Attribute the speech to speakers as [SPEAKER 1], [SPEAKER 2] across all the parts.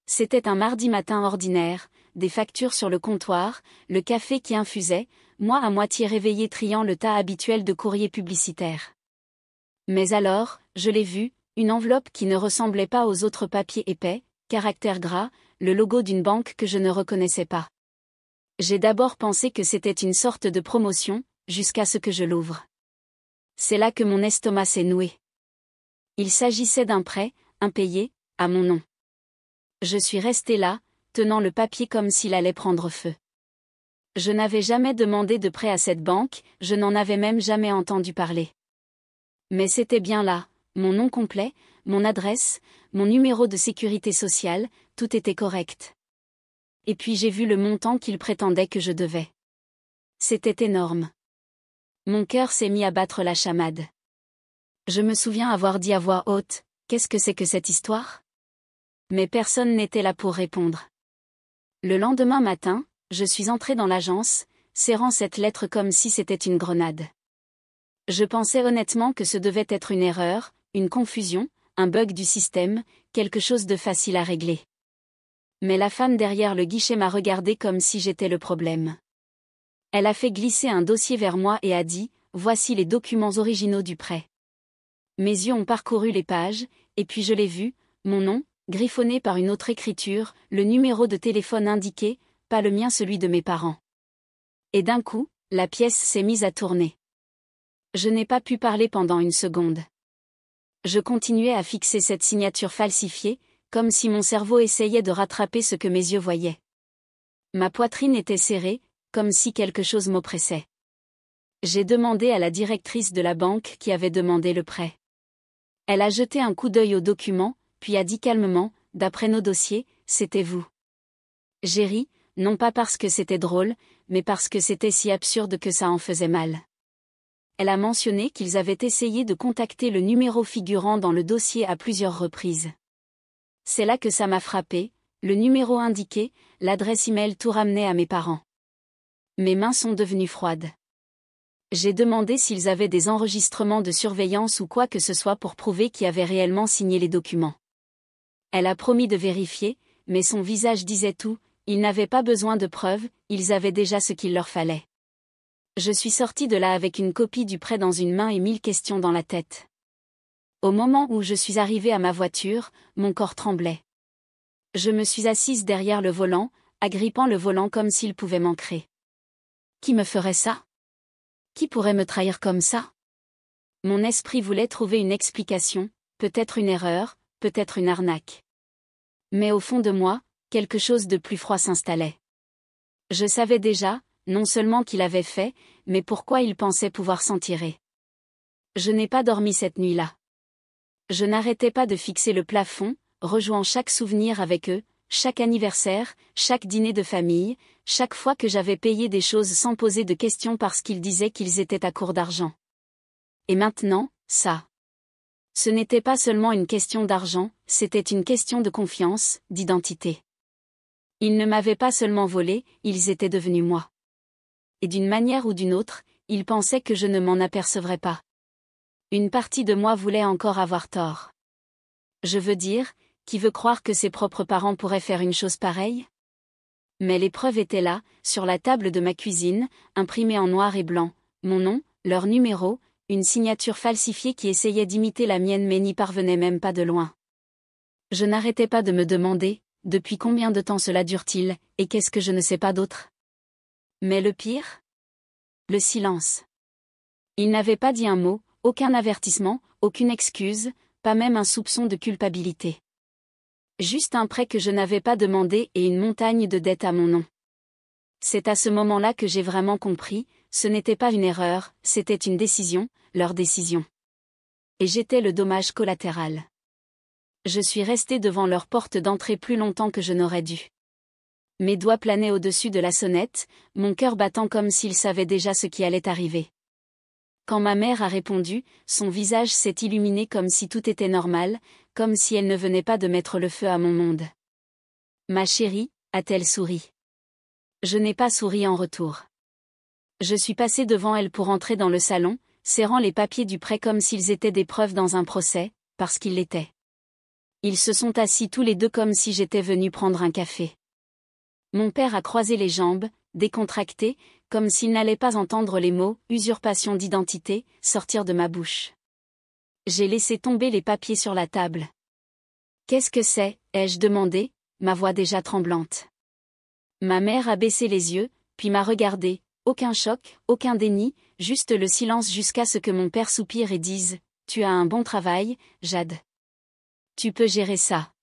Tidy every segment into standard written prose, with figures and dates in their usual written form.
[SPEAKER 1] C'était un mardi matin ordinaire, des factures sur le comptoir, le café qui infusait, moi à moitié réveillé triant le tas habituel de courriers publicitaires. Mais alors, je l'ai vu, une enveloppe qui ne ressemblait pas aux autres papiers épais, caractères gras, le logo d'une banque que je ne reconnaissais pas. J'ai d'abord pensé que c'était une sorte de promotion, jusqu'à ce que je l'ouvre. C'est là que mon estomac s'est noué. Il s'agissait d'un prêt, impayé, à mon nom. Je suis resté là, tenant le papier comme s'il allait prendre feu. Je n'avais jamais demandé de prêt à cette banque, je n'en avais même jamais entendu parler. Mais c'était bien là, mon nom complet, mon adresse, mon numéro de sécurité sociale, tout était correct. Et puis j'ai vu le montant qu'il prétendait que je devais. C'était énorme. Mon cœur s'est mis à battre la chamade. Je me souviens avoir dit à voix haute, « Qu'est-ce que c'est que cette histoire ?» Mais personne n'était là pour répondre. Le lendemain matin, je suis entré dans l'agence, serrant cette lettre comme si c'était une grenade. Je pensais honnêtement que ce devait être une erreur, une confusion, un bug du système, quelque chose de facile à régler. Mais la femme derrière le guichet m'a regardé comme si j'étais le problème. Elle a fait glisser un dossier vers moi et a dit, « Voici les documents originaux du prêt. » Mes yeux ont parcouru les pages, et puis je l'ai vu, mon nom, griffonné par une autre écriture, le numéro de téléphone indiqué, pas le mien, celui de mes parents. Et d'un coup, la pièce s'est mise à tourner. Je n'ai pas pu parler pendant une seconde. Je continuais à fixer cette signature falsifiée, comme si mon cerveau essayait de rattraper ce que mes yeux voyaient. Ma poitrine était serrée, comme si quelque chose m'oppressait. J'ai demandé à la directrice de la banque qui avait demandé le prêt. Elle a jeté un coup d'œil aux documents, puis a dit calmement, « D'après nos dossiers, c'était vous. » J'ai ri, non pas parce que c'était drôle, mais parce que c'était si absurde que ça en faisait mal. Elle a mentionné qu'ils avaient essayé de contacter le numéro figurant dans le dossier à plusieurs reprises. C'est là que ça m'a frappé, le numéro indiqué, l'adresse email tout ramenait à mes parents. Mes mains sont devenues froides. J'ai demandé s'ils avaient des enregistrements de surveillance ou quoi que ce soit pour prouver qui avait réellement signé les documents. Elle a promis de vérifier, mais son visage disait tout, ils n'avaient pas besoin de preuves, ils avaient déjà ce qu'il leur fallait. Je suis sortie de là avec une copie du prêt dans une main et 1000 questions dans la tête. Au moment où je suis arrivée à ma voiture, mon corps tremblait. Je me suis assise derrière le volant, agrippant le volant comme s'il pouvait m'ancrer. Qui me ferait ça ? Qui pourrait me trahir comme ça ? Mon esprit voulait trouver une explication, peut-être une erreur, peut-être une arnaque. Mais au fond de moi, quelque chose de plus froid s'installait. Je savais déjà, non seulement qu'il avait fait, mais pourquoi il pensait pouvoir s'en tirer. Je n'ai pas dormi cette nuit-là. Je n'arrêtais pas de fixer le plafond, rejouant chaque souvenir avec eux, chaque anniversaire, chaque dîner de famille, chaque fois que j'avais payé des choses sans poser de questions parce qu'ils disaient qu'ils étaient à court d'argent. Et maintenant, ça. Ce n'était pas seulement une question d'argent, c'était une question de confiance, d'identité. Ils ne m'avaient pas seulement volé, ils étaient devenus moi. Et d'une manière ou d'une autre, ils pensaient que je ne m'en apercevrais pas. Une partie de moi voulait encore avoir tort. Je veux dire, qui veut croire que ses propres parents pourraient faire une chose pareille ? Mais les preuves étaient là, sur la table de ma cuisine, imprimées en noir et blanc, mon nom, leur numéro, une signature falsifiée qui essayait d'imiter la mienne mais n'y parvenait même pas de loin. Je n'arrêtais pas de me demander, depuis combien de temps cela dure-t-il, et qu'est-ce que je ne sais pas d'autre ? Mais le pire ? Le silence. Il n'avait pas dit un mot, aucun avertissement, aucune excuse, pas même un soupçon de culpabilité. Juste un prêt que je n'avais pas demandé et une montagne de dettes à mon nom. C'est à ce moment-là que j'ai vraiment compris, ce n'était pas une erreur, c'était une décision, leur décision. Et j'étais le dommage collatéral. Je suis resté devant leur porte d'entrée plus longtemps que je n'aurais dû. Mes doigts planaient au-dessus de la sonnette, mon cœur battant comme s'il savait déjà ce qui allait arriver. Quand ma mère a répondu, son visage s'est illuminé comme si tout était normal, comme si elle ne venait pas de mettre le feu à mon monde. « Ma chérie », a-t-elle souri. Je n'ai pas souri en retour. Je suis passé devant elle pour entrer dans le salon, serrant les papiers du prêt comme s'ils étaient des preuves dans un procès, parce qu'ils l'étaient. Ils se sont assis tous les deux comme si j'étais venu prendre un café. Mon père a croisé les jambes, décontracté, comme s'il n'allait pas entendre les mots « usurpation d'identité » sortir de ma bouche. J'ai laissé tomber les papiers sur la table. « Qu'est-ce que c'est ?» ai-je demandé, ma voix déjà tremblante. Ma mère a baissé les yeux, puis m'a regardé, aucun choc, aucun déni, juste le silence jusqu'à ce que mon père soupire et dise « Tu as un bon travail, Jade. Tu peux gérer ça. »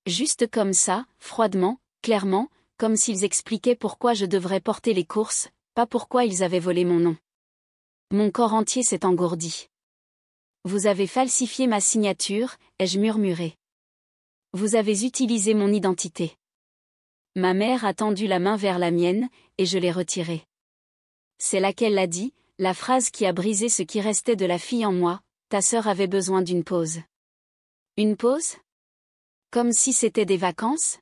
[SPEAKER 1] Juste comme ça, froidement, clairement, comme s'ils expliquaient pourquoi je devrais porter les courses, pas pourquoi ils avaient volé mon nom. Mon corps entier s'est engourdi. « Vous avez falsifié ma signature » ai-je murmuré. « Vous avez utilisé mon identité. » Ma mère a tendu la main vers la mienne, et je l'ai retirée. C'est là qu'elle l'a dit, la phrase qui a brisé ce qui restait de la fille en moi, ta sœur avait besoin d'une pause. Une pause ? Comme si c'était des vacances ?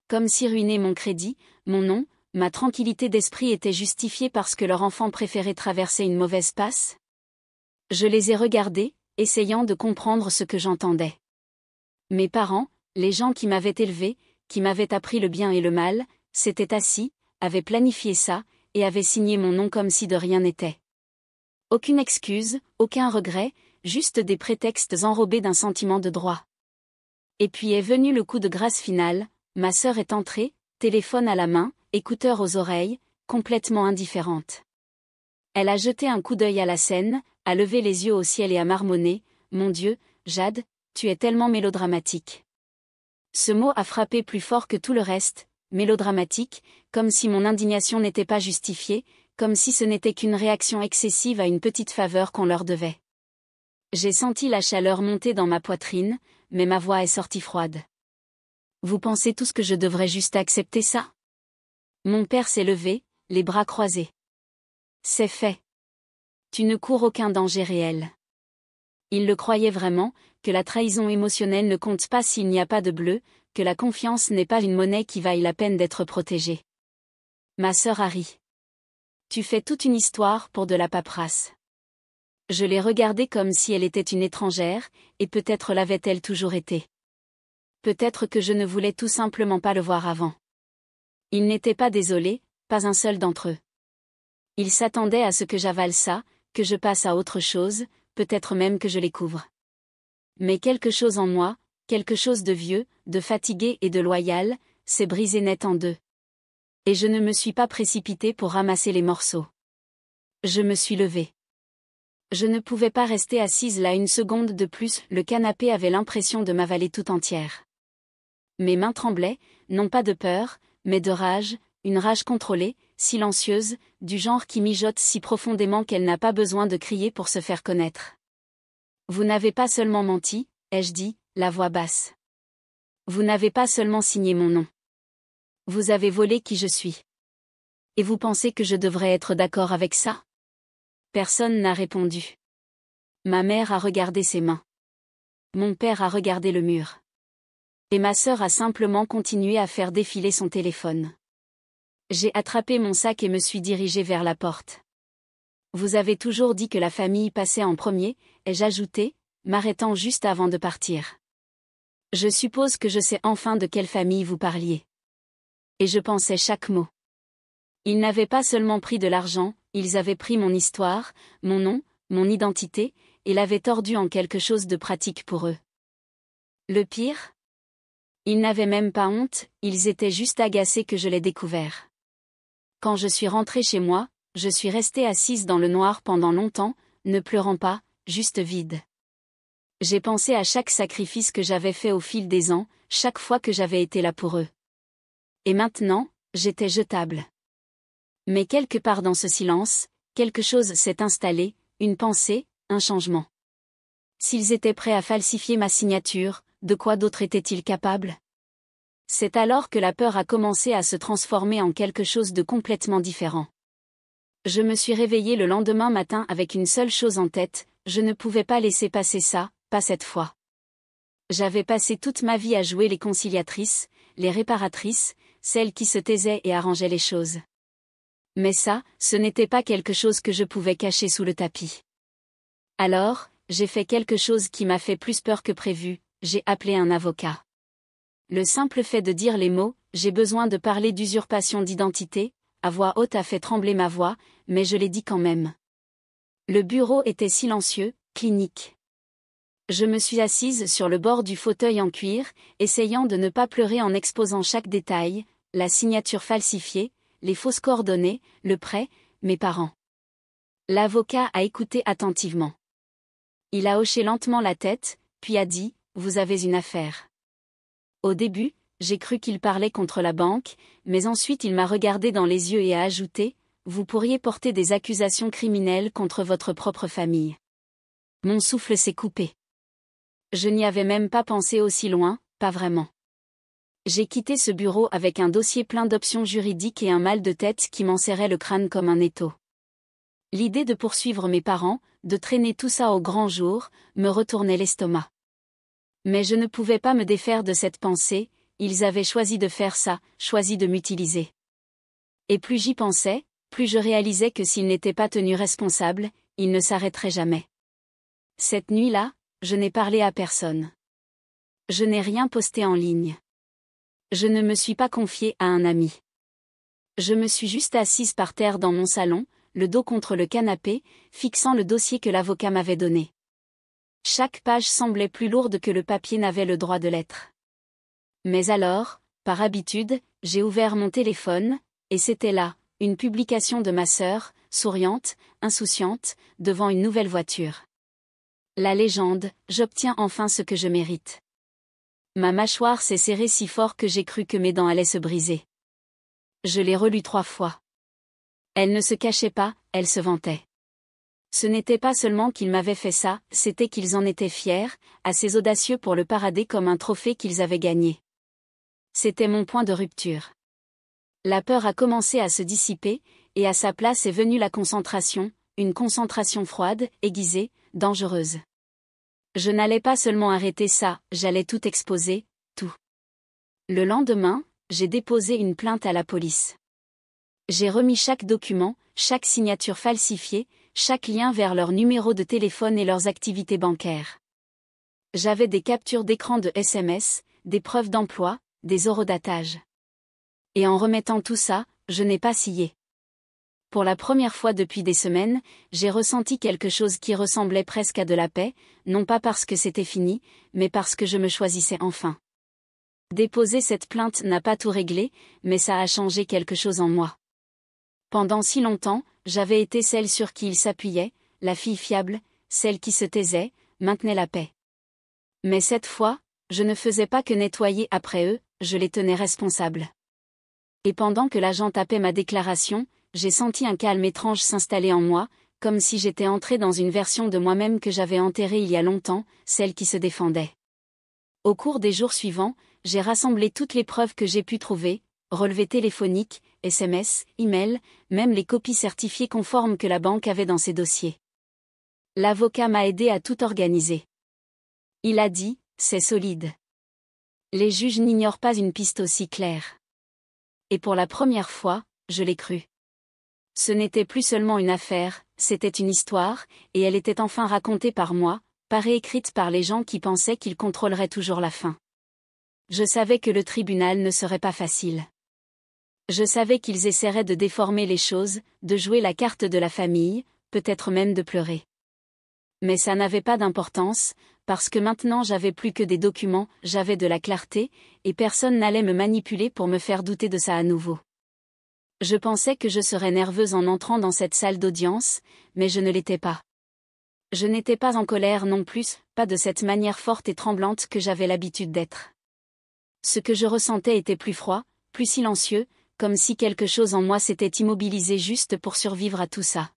[SPEAKER 1] Comme si ruiner mon crédit, mon nom, ma tranquillité d'esprit était justifiée parce que leur enfant préférait traverser une mauvaise passe ? Je les ai regardés, essayant de comprendre ce que j'entendais. Mes parents, les gens qui m'avaient élevé, qui m'avaient appris le bien et le mal, s'étaient assis, avaient planifié ça, et avaient signé mon nom comme si de rien n'était. Aucune excuse, aucun regret, juste des prétextes enrobés d'un sentiment de droit. Et puis est venu le coup de grâce final, ma sœur est entrée, téléphone à la main, écouteurs aux oreilles, complètement indifférente. Elle a jeté un coup d'œil à la scène, a levé les yeux au ciel et a marmonné « Mon Dieu, Jade, tu es tellement mélodramatique. » Ce mot a frappé plus fort que tout le reste, mélodramatique, comme si mon indignation n'était pas justifiée, comme si ce n'était qu'une réaction excessive à une petite faveur qu'on leur devait. J'ai senti la chaleur monter dans ma poitrine, mais ma voix est sortie froide. Vous pensez tous que je devrais juste accepter ça ? Mon père s'est levé, les bras croisés. C'est fait. Tu ne cours aucun danger réel. Il le croyait vraiment, que la trahison émotionnelle ne compte pas s'il n'y a pas de bleu, que la confiance n'est pas une monnaie qui vaille la peine d'être protégée. Ma sœur a ri. Tu fais toute une histoire pour de la paperasse. Je l'ai regardée comme si elle était une étrangère, et peut-être l'avait-elle toujours été. Peut-être que je ne voulais tout simplement pas le voir avant. Ils n'étaient pas désolés, pas un seul d'entre eux. Ils s'attendaient à ce que j'avale ça, que je passe à autre chose, peut-être même que je les couvre. Mais quelque chose en moi, quelque chose de vieux, de fatigué et de loyal, s'est brisé net en deux. Et je ne me suis pas précipitée pour ramasser les morceaux. Je me suis levée. Je ne pouvais pas rester assise là une seconde de plus, le canapé avait l'impression de m'avaler tout entière. Mes mains tremblaient, non pas de peur, mais de rage, une rage contrôlée, silencieuse, du genre qui mijote si profondément qu'elle n'a pas besoin de crier pour se faire connaître. Vous n'avez pas seulement menti, ai-je dit, la voix basse. Vous n'avez pas seulement signé mon nom. Vous avez volé qui je suis. Et vous pensez que je devrais être d'accord avec ça ? Personne n'a répondu. Ma mère a regardé ses mains. Mon père a regardé le mur. Et ma sœur a simplement continué à faire défiler son téléphone. J'ai attrapé mon sac et me suis dirigée vers la porte. Vous avez toujours dit que la famille passait en premier, ai-je ajouté, m'arrêtant juste avant de partir. Je suppose que je sais enfin de quelle famille vous parliez. Et je pensais chaque mot. Ils n'avaient pas seulement pris de l'argent, ils avaient pris mon histoire, mon nom, mon identité, et l'avaient tordue en quelque chose de pratique pour eux. Le pire ? Ils n'avaient même pas honte, ils étaient juste agacés que je l'ai découvert. Quand je suis rentrée chez moi, je suis restée assise dans le noir pendant longtemps, ne pleurant pas, juste vide. J'ai pensé à chaque sacrifice que j'avais fait au fil des ans, chaque fois que j'avais été là pour eux. Et maintenant, j'étais jetable. Mais quelque part dans ce silence, quelque chose s'est installé, une pensée, un changement. S'ils étaient prêts à falsifier ma signature, de quoi d'autre étaient-ils capables ? C'est alors que la peur a commencé à se transformer en quelque chose de complètement différent. Je me suis réveillée le lendemain matin avec une seule chose en tête, je ne pouvais pas laisser passer ça, pas cette fois. J'avais passé toute ma vie à jouer les conciliatrices, les réparatrices, celles qui se taisaient et arrangeaient les choses. Mais ça, ce n'était pas quelque chose que je pouvais cacher sous le tapis. Alors, j'ai fait quelque chose qui m'a fait plus peur que prévu, j'ai appelé un avocat. Le simple fait de dire les mots « j'ai besoin de parler d'usurpation d'identité » à voix haute a fait trembler ma voix, mais je l'ai dit quand même. Le bureau était silencieux, clinique. Je me suis assise sur le bord du fauteuil en cuir, essayant de ne pas pleurer en exposant chaque détail, la signature falsifiée, les fausses coordonnées, le prêt, mes parents. L'avocat a écouté attentivement. Il a hoché lentement la tête, puis a dit « Vous avez une affaire ». Au début, j'ai cru qu'il parlait contre la banque, mais ensuite il m'a regardé dans les yeux et a ajouté « Vous pourriez porter des accusations criminelles contre votre propre famille ». Mon souffle s'est coupé. Je n'y avais même pas pensé aussi loin, pas vraiment. J'ai quitté ce bureau avec un dossier plein d'options juridiques et un mal de tête qui m'enserrait le crâne comme un étau. L'idée de poursuivre mes parents, de traîner tout ça au grand jour, me retournait l'estomac. Mais je ne pouvais pas me défaire de cette pensée, ils avaient choisi de faire ça, choisi de m'utiliser. Et plus j'y pensais, plus je réalisais que s'ils n'étaient pas tenus responsables, ils ne s'arrêteraient jamais. Cette nuit-là, je n'ai parlé à personne. Je n'ai rien posté en ligne. Je ne me suis pas confiée à un ami. Je me suis juste assise par terre dans mon salon, le dos contre le canapé, fixant le dossier que l'avocat m'avait donné. Chaque page semblait plus lourde que le papier n'avait le droit de l'être. Mais alors, par habitude, j'ai ouvert mon téléphone, et c'était là, une publication de ma sœur, souriante, insouciante, devant une nouvelle voiture. La légende, j'obtiens enfin ce que je mérite. Ma mâchoire s'est serrée si fort que j'ai cru que mes dents allaient se briser. Je l'ai relue 3 fois. Elle ne se cachait pas, elle se vantait. Ce n'était pas seulement qu'ils m'avaient fait ça, c'était qu'ils en étaient fiers, assez audacieux pour le parader comme un trophée qu'ils avaient gagné. C'était mon point de rupture. La peur a commencé à se dissiper, et à sa place est venue la concentration, une concentration froide, aiguisée, dangereuse. Je n'allais pas seulement arrêter ça, j'allais tout exposer, tout. Le lendemain, j'ai déposé une plainte à la police. J'ai remis chaque document, chaque signature falsifiée, chaque lien vers leur numéro de téléphone et leurs activités bancaires. J'avais des captures d'écran de SMS, des preuves d'emploi, des horodatages. Et en remettant tout ça, je n'ai pas scié. Pour la première fois depuis des semaines, j'ai ressenti quelque chose qui ressemblait presque à de la paix, non pas parce que c'était fini, mais parce que je me choisissais enfin. Déposer cette plainte n'a pas tout réglé, mais ça a changé quelque chose en moi. Pendant si longtemps, j'avais été celle sur qui ils s'appuyaient, la fille fiable, celle qui se taisait, maintenait la paix. Mais cette fois, je ne faisais pas que nettoyer après eux, je les tenais responsables. Et pendant que l'agent tapait ma déclaration, j'ai senti un calme étrange s'installer en moi, comme si j'étais entrée dans une version de moi-même que j'avais enterrée il y a longtemps, celle qui se défendait. Au cours des jours suivants, j'ai rassemblé toutes les preuves que j'ai pu trouver, relevés téléphoniques, SMS, email, même les copies certifiées conformes que la banque avait dans ses dossiers. L'avocat m'a aidé à tout organiser. Il a dit, c'est solide. Les juges n'ignorent pas une piste aussi claire. Et pour la première fois, je l'ai cru. Ce n'était plus seulement une affaire, c'était une histoire, et elle était enfin racontée par moi, pas réécrite par les gens qui pensaient qu'ils contrôleraient toujours la fin. Je savais que le tribunal ne serait pas facile. Je savais qu'ils essaieraient de déformer les choses, de jouer la carte de la famille, peut-être même de pleurer. Mais ça n'avait pas d'importance, parce que maintenant j'avais plus que des documents, j'avais de la clarté, et personne n'allait me manipuler pour me faire douter de ça à nouveau. Je pensais que je serais nerveuse en entrant dans cette salle d'audience, mais je ne l'étais pas. Je n'étais pas en colère non plus, pas de cette manière forte et tremblante que j'avais l'habitude d'être. Ce que je ressentais était plus froid, plus silencieux, comme si quelque chose en moi s'était immobilisé juste pour survivre à tout ça.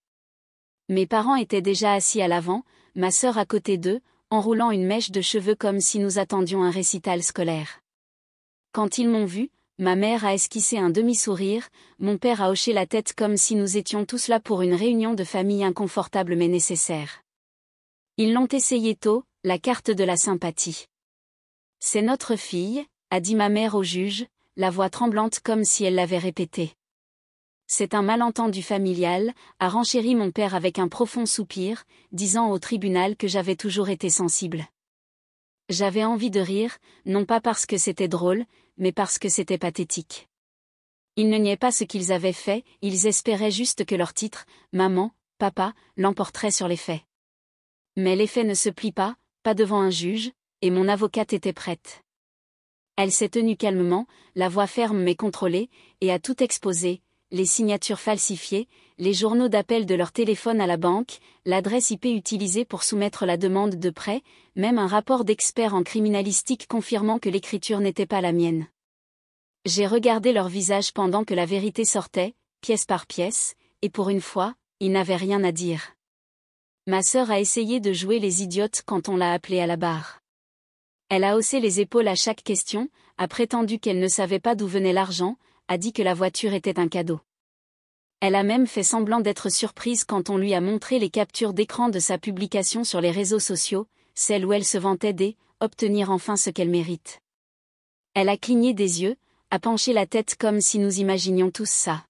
[SPEAKER 1] Mes parents étaient déjà assis à l'avant, ma sœur à côté d'eux, enroulant une mèche de cheveux comme si nous attendions un récital scolaire. Quand ils m'ont vu, ma mère a esquissé un demi-sourire, mon père a hoché la tête comme si nous étions tous là pour une réunion de famille inconfortable mais nécessaire. Ils l'ont essayé tôt, la carte de la sympathie. C'est notre fille, a dit ma mère au juge, la voix tremblante comme si elle l'avait répété. C'est un malentendu familial, a renchéri mon père avec un profond soupir, disant au tribunal que j'avais toujours été sensible. J'avais envie de rire, non pas parce que c'était drôle, mais parce que c'était pathétique. Ils ne niaient pas ce qu'ils avaient fait, ils espéraient juste que leur titre, maman, papa, l'emporterait sur les faits. Mais les faits ne se plient pas devant un juge, et mon avocate était prête. Elle s'est tenue calmement, la voix ferme mais contrôlée, et a tout exposé, les signatures falsifiées, les journaux d'appel de leur téléphone à la banque, l'adresse IP utilisée pour soumettre la demande de prêt, même un rapport d'expert en criminalistique confirmant que l'écriture n'était pas la mienne. J'ai regardé leur visage pendant que la vérité sortait, pièce par pièce, et pour une fois, ils n'avaient rien à dire. Ma sœur a essayé de jouer les idiotes quand on l'a appelée à la barre. Elle a haussé les épaules à chaque question, a prétendu qu'elle ne savait pas d'où venait l'argent, a dit que la voiture était un cadeau. Elle a même fait semblant d'être surprise quand on lui a montré les captures d'écran de sa publication sur les réseaux sociaux, celle où elle se vantait d'obtenir enfin ce qu'elle mérite. Elle a cligné des yeux, a penché la tête comme si nous imaginions tous ça.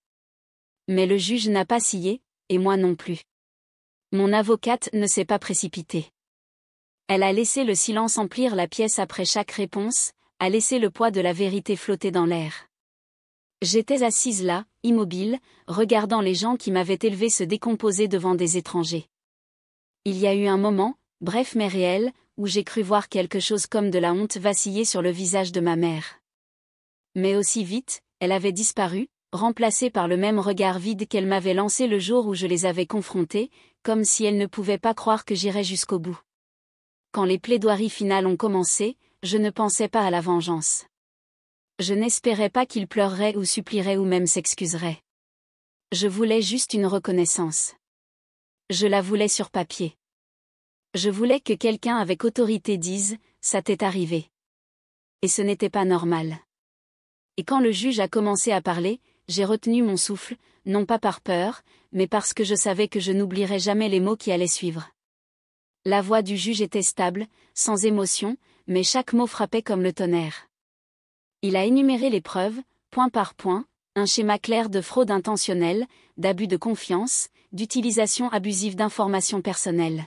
[SPEAKER 1] Mais le juge n'a pas scié, et moi non plus. Mon avocate ne s'est pas précipitée. Elle a laissé le silence emplir la pièce après chaque réponse, a laissé le poids de la vérité flotter dans l'air. J'étais assise là, immobile, regardant les gens qui m'avaient élevée se décomposer devant des étrangers. Il y a eu un moment, bref mais réel, où j'ai cru voir quelque chose comme de la honte vaciller sur le visage de ma mère. Mais aussi vite, elle avait disparu, remplacée par le même regard vide qu'elle m'avait lancé le jour où je les avais confrontés, comme si elle ne pouvait pas croire que j'irais jusqu'au bout. Quand les plaidoiries finales ont commencé, je ne pensais pas à la vengeance. Je n'espérais pas qu'ils pleureraient ou supplieraient ou même s'excuseraient. Je voulais juste une reconnaissance. Je la voulais sur papier. Je voulais que quelqu'un avec autorité dise « ça t'est arrivé ». Et ce n'était pas normal. Et quand le juge a commencé à parler, j'ai retenu mon souffle, non pas par peur, mais parce que je savais que je n'oublierais jamais les mots qui allaient suivre. La voix du juge était stable, sans émotion, mais chaque mot frappait comme le tonnerre. Il a énuméré les preuves, point par point, un schéma clair de fraude intentionnelle, d'abus de confiance, d'utilisation abusive d'informations personnelles.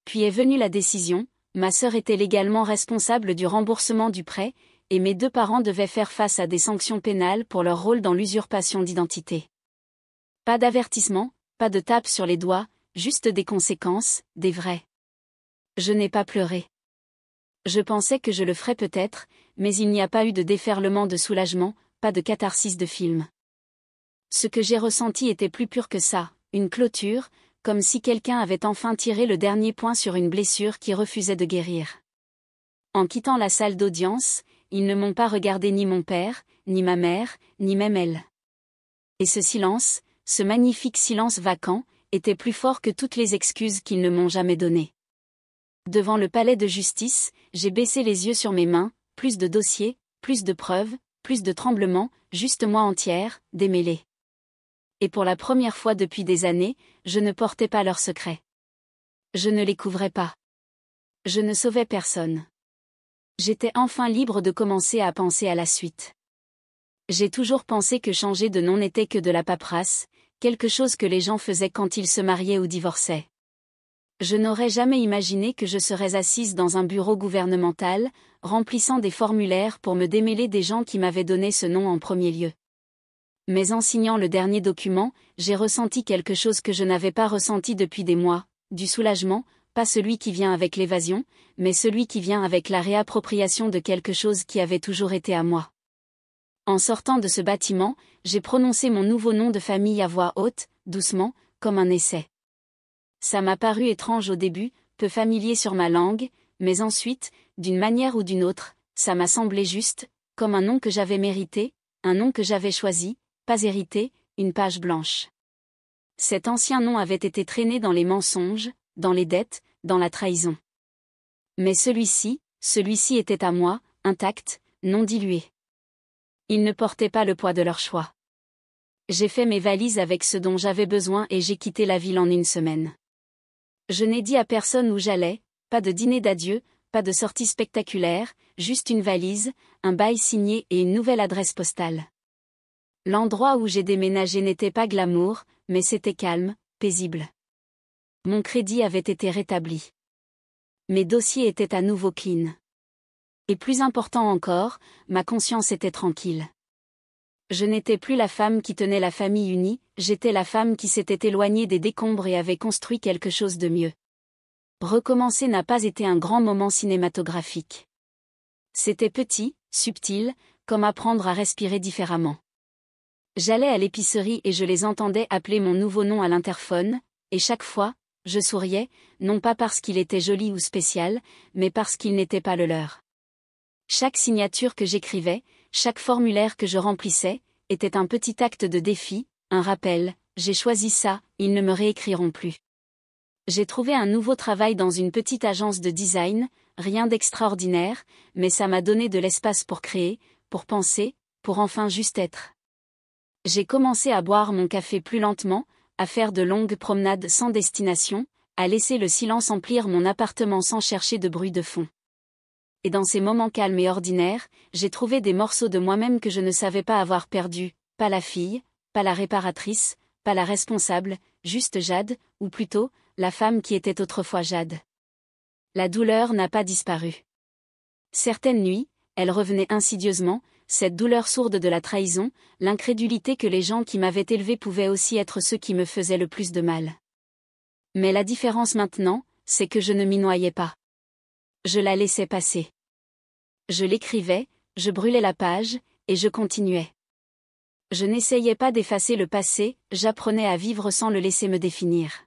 [SPEAKER 1] Puis est venue la décision, ma sœur était légalement responsable du remboursement du prêt, et mes deux parents devaient faire face à des sanctions pénales pour leur rôle dans l'usurpation d'identité. Pas d'avertissement, pas de tape sur les doigts, juste des conséquences, des vraies. Je n'ai pas pleuré. Je pensais que je le ferais peut-être, mais il n'y a pas eu de déferlement de soulagement, pas de catharsis de film. Ce que j'ai ressenti était plus pur que ça, une clôture, comme si quelqu'un avait enfin tiré le dernier point sur une blessure qui refusait de guérir. En quittant la salle d'audience, ils ne m'ont pas regardé ni mon père, ni ma mère, ni même elle. Et ce silence, ce magnifique silence vacant, était plus fort que toutes les excuses qu'ils ne m'ont jamais données. Devant le palais de justice, j'ai baissé les yeux sur mes mains, plus de dossiers, plus de preuves, plus de tremblements, juste moi entière, démêlée. Et pour la première fois depuis des années, je ne portais pas leurs secrets. Je ne les couvrais pas. Je ne sauvais personne. J'étais enfin libre de commencer à penser à la suite. J'ai toujours pensé que changer de nom n'était que de la paperasse, quelque chose que les gens faisaient quand ils se mariaient ou divorçaient. Je n'aurais jamais imaginé que je serais assise dans un bureau gouvernemental, remplissant des formulaires pour me démêler des gens qui m'avaient donné ce nom en premier lieu. Mais en signant le dernier document, j'ai ressenti quelque chose que je n'avais pas ressenti depuis des mois, du soulagement, pas celui qui vient avec l'évasion, mais celui qui vient avec la réappropriation de quelque chose qui avait toujours été à moi. En sortant de ce bâtiment, j'ai prononcé mon nouveau nom de famille à voix haute, doucement, comme un essai. Ça m'a paru étrange au début, peu familier sur ma langue, mais ensuite, d'une manière ou d'une autre, ça m'a semblé juste, comme un nom que j'avais mérité, un nom que j'avais choisi, pas hérité, une page blanche. Cet ancien nom avait été traîné dans les mensonges, dans les dettes, dans la trahison. Mais celui-ci était à moi, intact, non dilué. Il ne portait pas le poids de leur choix. J'ai fait mes valises avec ce dont j'avais besoin et j'ai quitté la ville en une semaine. Je n'ai dit à personne où j'allais, pas de dîner d'adieu, pas de sortie spectaculaire, juste une valise, un bail signé et une nouvelle adresse postale. L'endroit où j'ai déménagé n'était pas glamour, mais c'était calme, paisible. Mon crédit avait été rétabli. Mes dossiers étaient à nouveau clean. Et plus important encore, ma conscience était tranquille. Je n'étais plus la femme qui tenait la famille unie, j'étais la femme qui s'était éloignée des décombres et avait construit quelque chose de mieux. Recommencer n'a pas été un grand moment cinématographique. C'était petit, subtil, comme apprendre à respirer différemment. J'allais à l'épicerie et je les entendais appeler mon nouveau nom à l'interphone, et chaque fois, je souriais, non pas parce qu'il était joli ou spécial, mais parce qu'il n'était pas le leur. Chaque signature que j'écrivais, chaque formulaire que je remplissais, était un petit acte de défi, un rappel, j'ai choisi ça, ils ne me réécriront plus. J'ai trouvé un nouveau travail dans une petite agence de design, rien d'extraordinaire, mais ça m'a donné de l'espace pour créer, pour penser, pour enfin juste être. J'ai commencé à boire mon café plus lentement, à faire de longues promenades sans destination, à laisser le silence emplir mon appartement sans chercher de bruit de fond. Et dans ces moments calmes et ordinaires, j'ai trouvé des morceaux de moi-même que je ne savais pas avoir perdus, pas la fille, pas la réparatrice, pas la responsable, juste Jade, ou plutôt, la femme qui était autrefois Jade. La douleur n'a pas disparu. Certaines nuits, elle revenait insidieusement, cette douleur sourde de la trahison, l'incrédulité que les gens qui m'avaient élevée pouvaient aussi être ceux qui me faisaient le plus de mal. Mais la différence maintenant, c'est que je ne m'y noyais pas. Je la laissais passer. Je l'écrivais, je brûlais la page, et je continuais. Je n'essayais pas d'effacer le passé, j'apprenais à vivre sans le laisser me définir.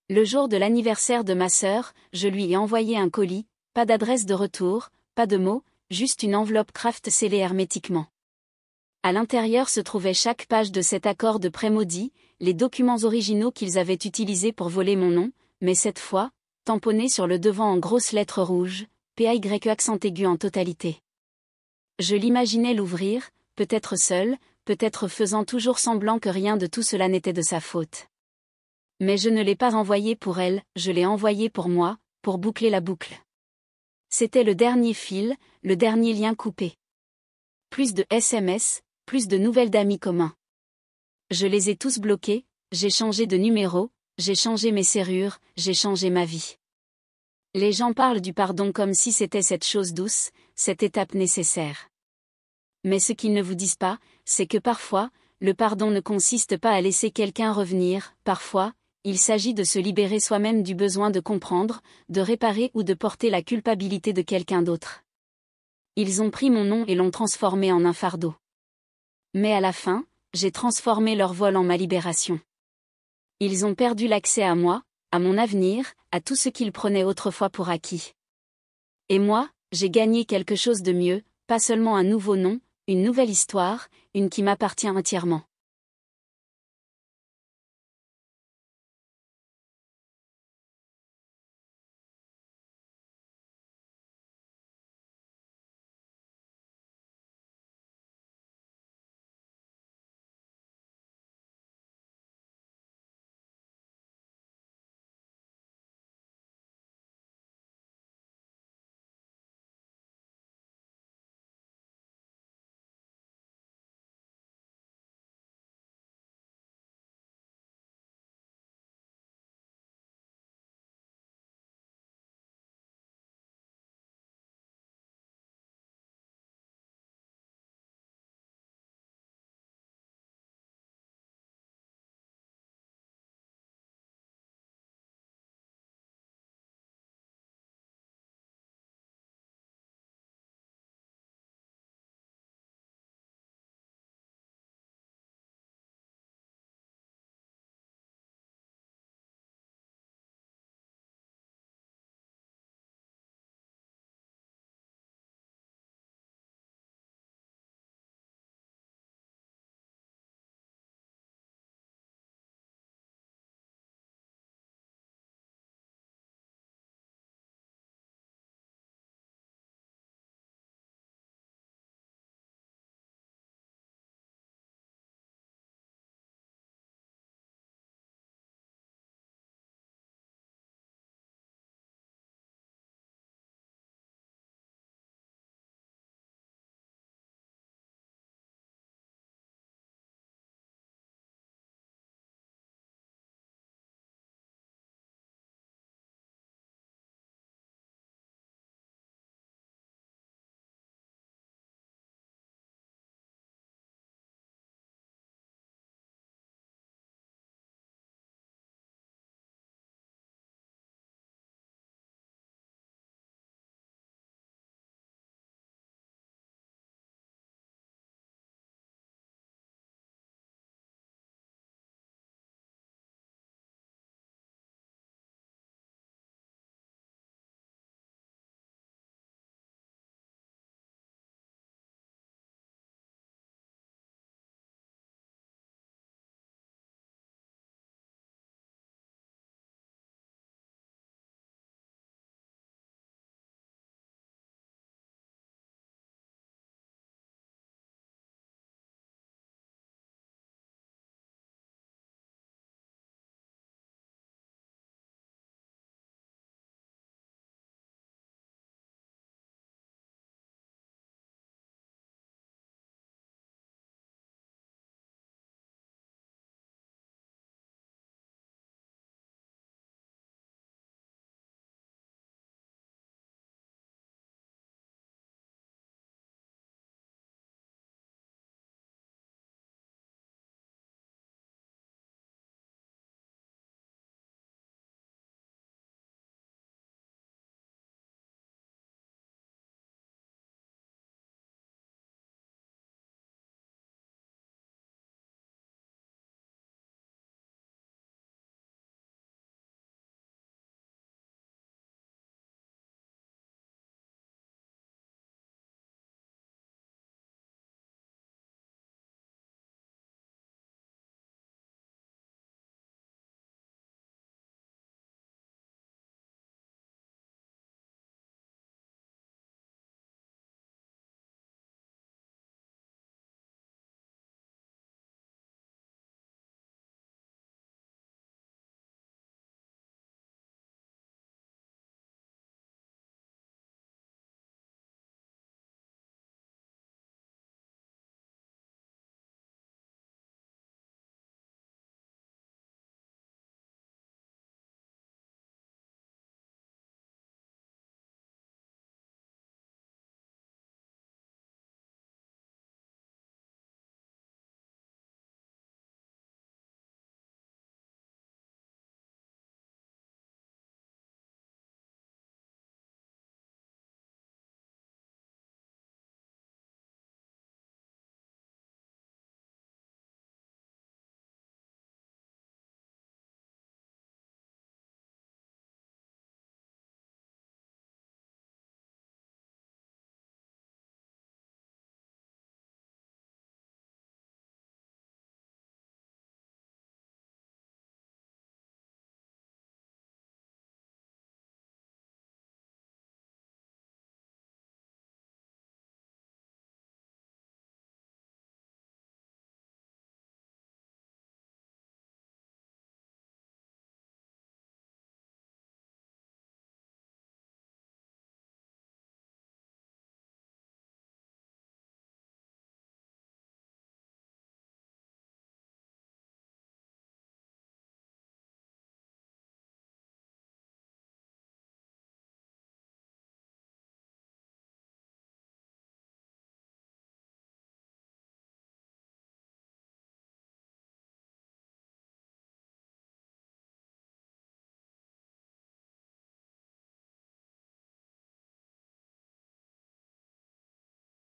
[SPEAKER 1] Le jour de l'anniversaire de ma sœur, je lui ai envoyé un colis, pas d'adresse de retour, pas de mots, juste une enveloppe craft scellée hermétiquement. À l'intérieur se trouvait chaque page de cet accord de pré-maudit, les documents originaux qu'ils avaient utilisés pour voler mon nom, mais cette fois, tamponné sur le devant en grosses lettres rouges, PAYE accent aigu en totalité. Je l'imaginais l'ouvrir, peut-être seul, peut-être faisant toujours semblant que rien de tout cela n'était de sa faute. Mais je ne l'ai pas envoyé pour elle, je l'ai envoyé pour moi, pour boucler la boucle. C'était le dernier fil, le dernier lien coupé. Plus de SMS, plus de nouvelles d'amis communs. Je les ai tous bloqués, j'ai changé de numéro, j'ai changé mes serrures, j'ai changé ma vie. Les gens parlent du pardon comme si c'était cette chose douce, cette étape nécessaire. Mais ce qu'ils ne vous disent pas, c'est que parfois, le pardon ne consiste pas à laisser quelqu'un revenir, parfois, il s'agit de se libérer soi-même du besoin de comprendre, de réparer ou de porter la culpabilité de quelqu'un d'autre. Ils ont pris mon nom et l'ont transformé en un fardeau. Mais à la fin, j'ai transformé leur vol en ma libération. Ils ont perdu l'accès à moi, à mon avenir, à tout ce qu'ils prenaient autrefois pour acquis. Et moi, j'ai gagné quelque chose de mieux, pas seulement un nouveau nom, une nouvelle histoire, une qui m'appartient entièrement.